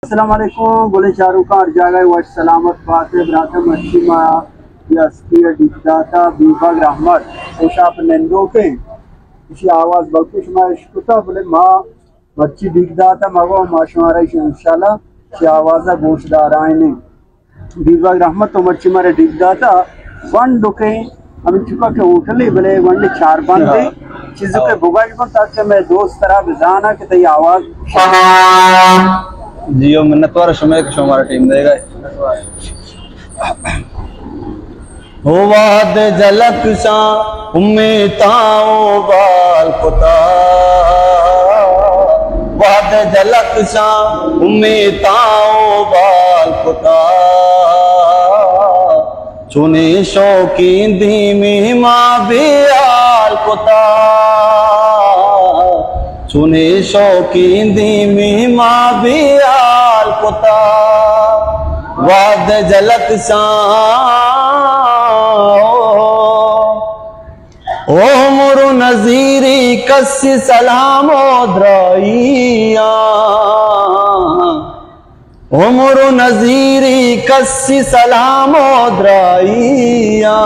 अस्सलाम वालेकुम बोले शाहरुख खान हर जगह वह सलामत बात है ब्राता मच्छी मा या दिखदाता बीबा रहमत ओशा नंदो के इसी आवाज बख्शिश मा इश्कुता बोले माँ मच्छी दिखदाता मगो माशुमारा इंशाल्लाह सी आवाजा गोशदार आए बीबा रहमत तो मच्छी मारे दिखदाता वन डुके हम चुका के उठले बोले वन चार बंदे चीजों के बुगाज पर ताकि मैं दोस्त तरह बिजाना कि तई आवाज जियो मिन्नतवार शुमे के शुमारा टीम देगा हो वाद झलक सा उम्मीताओ बाल कुता वाद झलक सा उम्मीताओ बाल कुता चुने शौकीन धीमी माँ बियाल कुता चुने शौकीन धीमी माँ बियाल कुता वाद झलक सा ओ मुरु नजीरी कस्सी सलामो द्राइया ओ मुरु नजीरी कस्सी सलामो द्राइया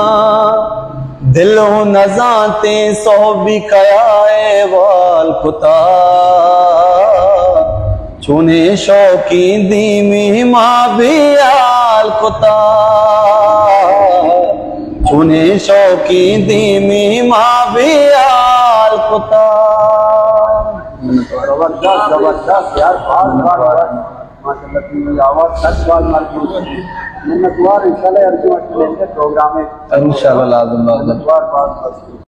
दिलो नजाते सो भी कयाए वाल कुता चुने शौकीन धीमी माँ बियाल कुता चुने शौकीन धीमी माँ बियाल कुता। जबरदस्त जबरदस्त यार माशाल्लाह की आवाज सच बात मार मिन्नतवार इंशाल्लाह प्रोग्राम है इंशाल्लाह मिन्नतवार बात